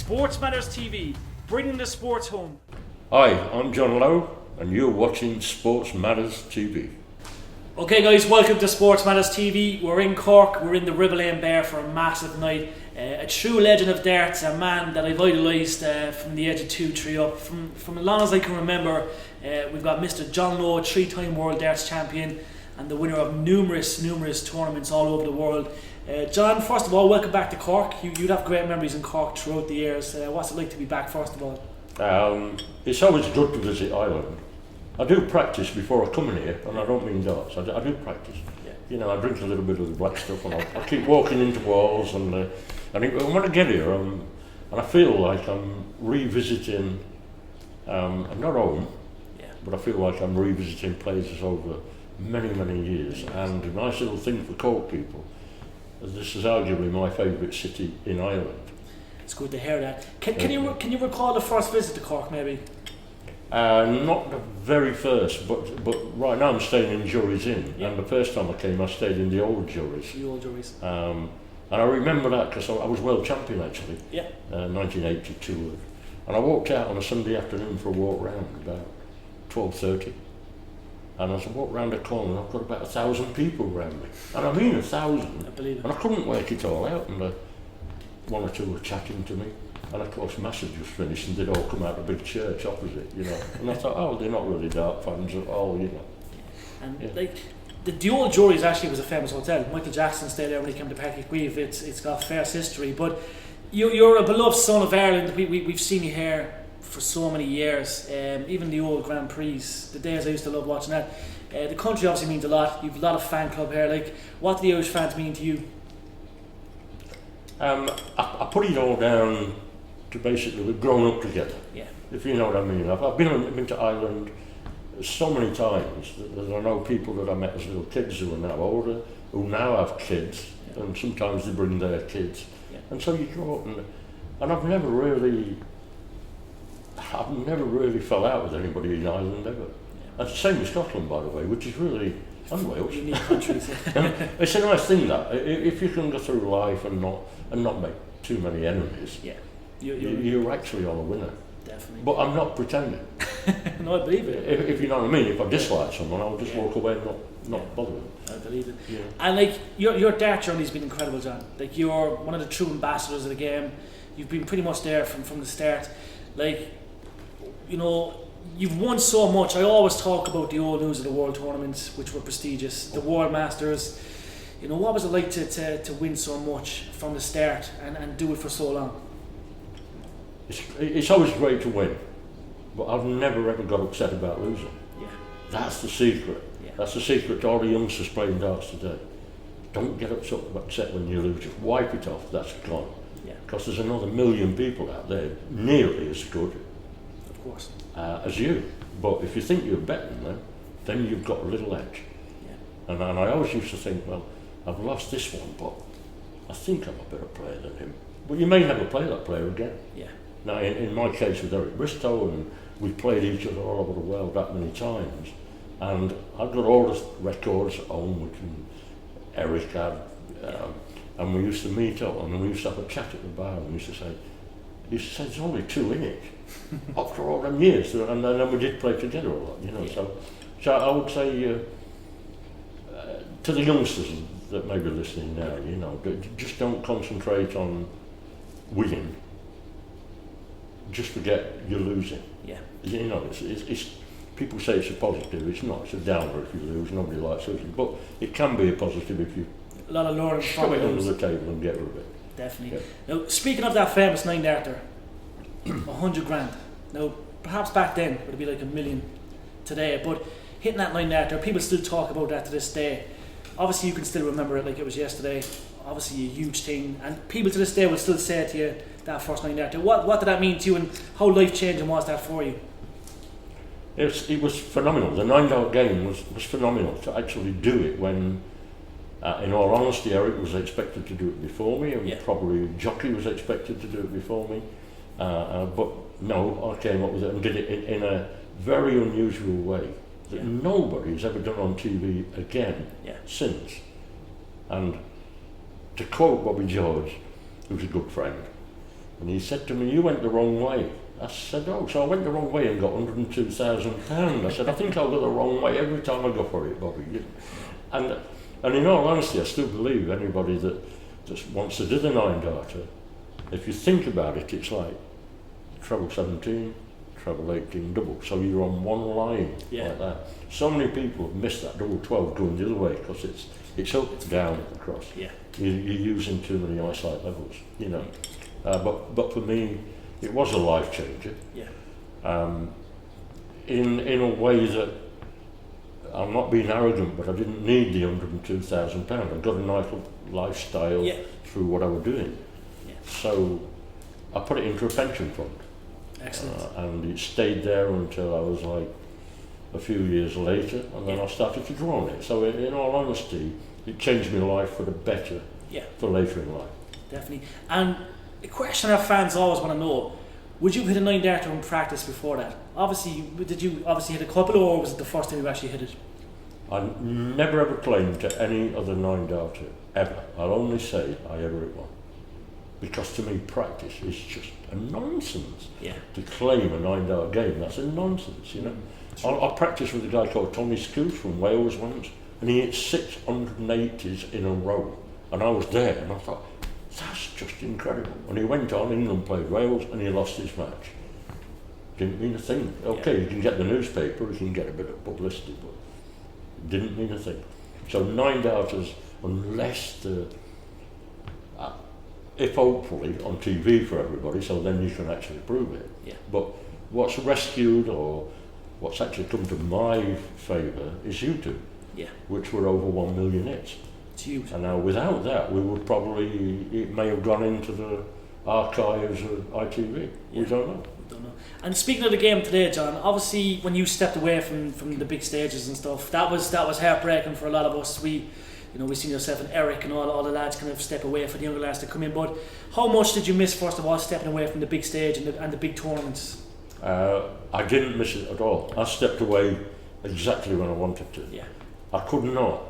SportsMatters TV, bringing the sports home. Hi, I'm John Lowe, and you're watching SportsMatters TV. Okay guys, welcome to SportsMatters TV. We're in Cork, we're in the RiverLane Bar for a massive night. A true legend of darts, a man that I've idolised from the age of 2-3 up. From as long as I can remember, we've got Mr. John Lowe, 3-time world darts champion and the winner of numerous tournaments all over the world. John, first of all, welcome back to Cork. You'd have great memories in Cork throughout the years. What's it like to be back, first of all? It's always good to visit Ireland. I do practice before I come in here, and I don't mean darts. I do practice. Yeah. You know, I drink a little bit of the black stuff, and I keep walking into walls, and when I get here, and I feel like I'm revisiting. I'm not home, but I feel like I'm revisiting places over many years. And a nice little thing for Cork people. This is arguably my favourite city in Ireland. It's good to hear that. Can you recall the first visit to Cork, maybe? Not the very first, but right now I'm staying in Jury's Inn, Yeah. and the first time I came I stayed in the old Jury's. The old Jury's. And I remember that because I was world champion actually, Yeah. 1982, and I walked out on a Sunday afternoon for a walk round about 12:30, and as I walked round the corner I've got about 1,000 people around me, and I mean 1,000, I believe it. and I couldn't work it all out, and one or two were chatting to me. And of course, Mass had just finished, and they'd all come out of the big church opposite, you know. And I thought, oh, they're not really dart fans at all, you know. And like the old Jury's actually was a famous hotel. Michael Jackson stayed there when he came to Páirc Uí Chaoimh. It's got fierce history. But you're a beloved son of Ireland. We've seen you here for so many years. Even the old Grand Prix, the days I used to love watching that. The country obviously means a lot. You've a lot of fan club here. Like, what do the Irish fans mean to you? I put it all down to basically we've grown up together. Yeah. If you know what I mean. I've been to Ireland so many times that I know people that I met as little kids who are now older, who now have kids, and sometimes they bring their kids. Yeah. And so you grow up, and I've never really fell out with anybody in Ireland ever. And the same with Scotland, by the way, which is really, and Wales. Unique countries. It's a nice thing that if you can go through life and not make too many enemies. Yeah. You're actually on a winner. Definitely. But I'm not pretending. No, I believe it. If you know what I mean, if I dislike someone, I'll just walk away and not bother them. I believe it. Yeah. And like your dart journey's been incredible, John. Like, you're one of the true ambassadors of the game. You've been pretty much there from the start. Like, you know, you've won so much. I always talk about the old news of the World Tournaments, which were prestigious, the World Masters. You know, what was it like to win so much from the start and do it for so long? It's always great to win, but I've never ever got upset about losing. Yeah. That's the secret. Yeah. That's the secret to all the youngsters playing darts today. Don't get upset when you lose. Just wipe it off. That's gone. Yeah. Because there's another million people out there nearly as good Of course. as you. But if you think you're better than them, then you've got a little edge. Yeah. And I always used to think, well, I've lost this one, but I think I'm a better player than him. But you may never play that player again. Yeah. Now, in my case with Eric Bristow, and we've played each other all over the world that many times, and I've got all the records at home, which Eric had, and we used to meet up, and we used to have a chat at the bar, and he used to say, there's only two in it, after all them years, and then we did play together a lot, you know, so I would say, to the youngsters that may be listening now, you know, just don't concentrate on winning. Just forget you're losing. Yeah. You know, it's people say it's a positive. It's not. It's a downer if you lose. Nobody likes losing, but it can be a positive if you A lot of learning shove from it under those. the table and get rid of it. Definitely. Yeah. Now, speaking of that famous 9-darter, 100 grand. Now, perhaps back then it would be like $1 million today, but hitting that 9-darter, people still talk about that to this day. Obviously, you can still remember it like it was yesterday. Obviously, a huge thing, and people to this day will still say to you that first 9-darter. What did that mean to you, and how life changing was that for you? It was phenomenal. The 9-dart game was phenomenal to actually do it when. In all honesty, Eric was expected to do it before me, and probably Jockey was expected to do it before me. But no, I came up with it and did it in a very unusual way that nobody's ever done on TV again since. And to quote Bobby George, who's a good friend, And he said to me, "You went the wrong way." I said, "Oh, so I went the wrong way and got £102,000. I said, "I think I'll go the wrong way every time I go for it, Bobby." And in all honesty, I still believe anybody that just wants to do the 9-darter, if you think about it, it's like treble 17, treble 18, double. So you're on one line like that. So many people have missed that double 12 going the other way because it's up, down, across. Yeah. You're using too many eyesight levels, you know. But for me, it was a life changer. Yeah. In a way that I'm not being arrogant, but I didn't need the £102,000. I got a nice lifestyle through what I was doing. Yeah. So I put it into a pension fund. Excellent. And it stayed there until I was like a few years later, and then I started to draw on it. So in all honesty, it changed my life for the better for later in life. Definitely. And a question our fans always want to know, would you hit a 9-darter in practice before that? Did you hit a couple, or was it the first time you actually hit it? I never ever claimed to any other 9-darter, ever. I'll only say I ever hit one. Because to me, practice is just a nonsense. Yeah. To claim a 9-dart game, that's a nonsense, you know. I practiced with a guy called Tommy Scoot from Wales once, and he hit 680s in a row. And I was there, and I thought, that's just incredible. And he went on, England played Wales, and he lost his match. Didn't mean a thing. Okay, you can get the newspaper, you can get a bit of publicity, but it didn't mean a thing. So 9-darters, unless the... if hopefully on TV for everybody, so then you can actually prove it. Yeah. But what's rescued or what's actually come to my favour is YouTube, which were over 1 million hits. It's huge. And now without that, we would probably, it may have gone into the archives of ITV. We don't know. And speaking of the game today, John, obviously when you stepped away from the big stages and stuff, that was heartbreaking for a lot of us. We seen yourself and Eric and all the lads kind of step away for the younger lads to come in. But how much did you miss, first of all, stepping away from the big stage and the big tournaments? I didn't miss it at all. I stepped away exactly when I wanted to. Yeah. I could not,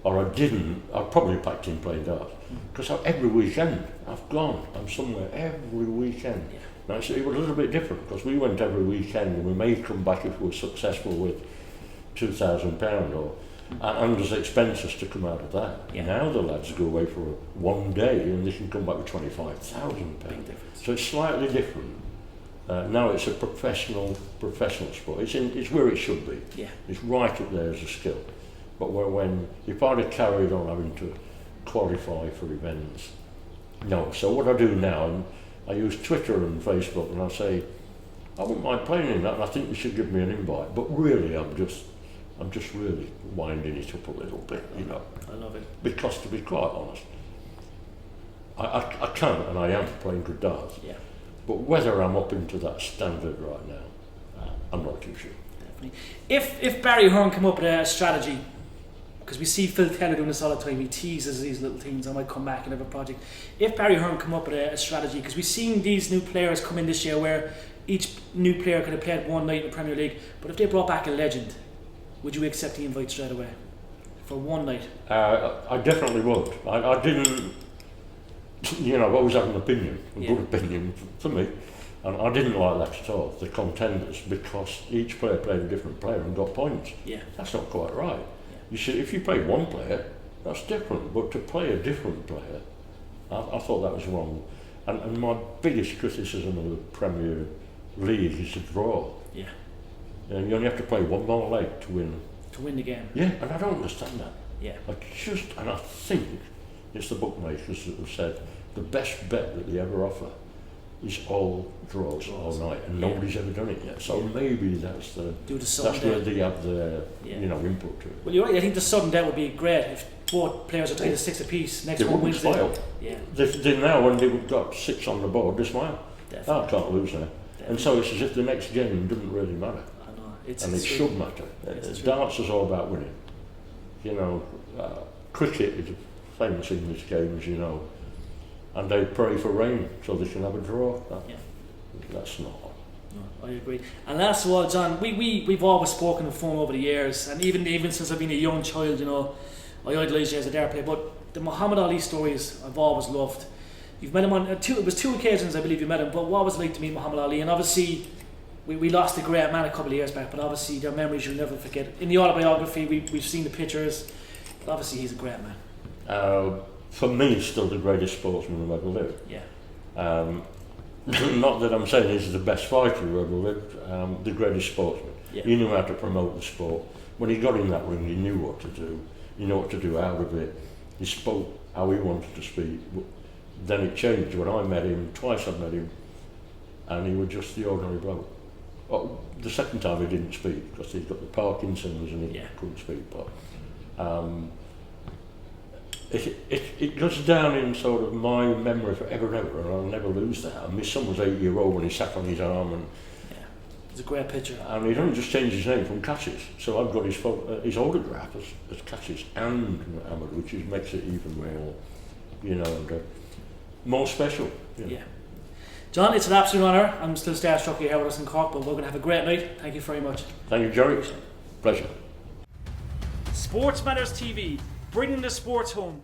or I didn't. I probably packed in playing darts because every weekend I'm somewhere every weekend. Yeah. Now it was a little bit different because we went every weekend, and we may come back if we were successful with £2,000 or. And there's expenses to come out of that. Yeah. Now the lads go away for one day and they can come back with £25,000. So it's slightly different. Now it's a professional sport. It's where it should be. Yeah. It's right up there as a skill. But when if I'd have carried on having to qualify for events, no. So what I do now, and I use Twitter and Facebook, and I say, I wouldn't mind playing in that, and I think you should give me an invite. But really, I'm just really winding it up a little bit, you know. I love it. Because to be quite honest, I can and I am playing good darts. Yeah. But whether I'm up into that standard right now, I'm not too sure. Definitely. If Barry Hearn come up with a strategy, because we see Phil Keller doing this all the time, he teases these little things, I might come back and have a project. If Barry Hearn come up with a strategy, because we've seen these new players come in this year where each new player could have played one night in the Premier League, but if they brought back a legend, would you accept the invite straight away for one night? I definitely would. I didn't, I've always had an opinion, a good opinion for me, and I didn't like that at all, the contenders, because each player played a different player and got points. Yeah. That's not quite right. Yeah. You see, if you play one player, that's different, but to play a different player, I thought that was wrong. And my biggest criticism of the Premier League is the draw. Yeah. You only have to play one more leg to win. To win the game. Yeah, and I don't understand that. Yeah. And I think it's the bookmakers that have said the best bet that they ever offer is all draws all night, and nobody's ever done it yet. So maybe that's where they have their input to it. Well, you're right. I think the sudden death would be great if both players are tied to 6 apiece. Next one wins. Yeah. They now, when they've got 6 on the board, they smile. Definitely. I can't lose now. Definitely. And so it's as if the next game doesn't really matter. I know. It should matter. Darts is all about winning. Cricket is a famous English games, and they pray for rain so they can have a draw. That's not. No, I agree. And last of all, John, we've always spoken on the phone over the years, and even since I've been a young child, I idolised you as a dart player. But the Muhammad Ali stories I've always loved. You've met him on it was two occasions, I believe you met him, but what was it like to meet Muhammad Ali? And obviously, we lost a great man a couple of years back, but obviously their memories you'll never forget. In the autobiography, we've seen the pictures, but obviously he's a great man. For me, he's still the greatest sportsman who ever lived. Yeah. Not that I'm saying he's the best fighter who ever lived, the greatest sportsman. Yeah. He knew how to promote the sport. When he got in that ring, he knew what to do. He knew what to do out of it. He spoke how he wanted to speak. Then it changed when I met him, twice I've met him, and he was just the ordinary bloke. Well, the second time he didn't speak because he's got the Parkinson's and he couldn't speak, but it goes down in sort of my memory forever and ever, and I'll never lose that. And my son was 8-year-old when he sat on his arm, and it's a great picture. And he'd only just changed his name from Cassius, so I've got his autograph as Cassius and Muhammad, which makes it even more, more special. Yeah. John, it's an absolute honour. I'm still starstruck you're here with us in Cork, but we're going to have a great night. Thank you very much. Thank you, Jerry. Pleasure. Sports Matters TV, bringing the sports home.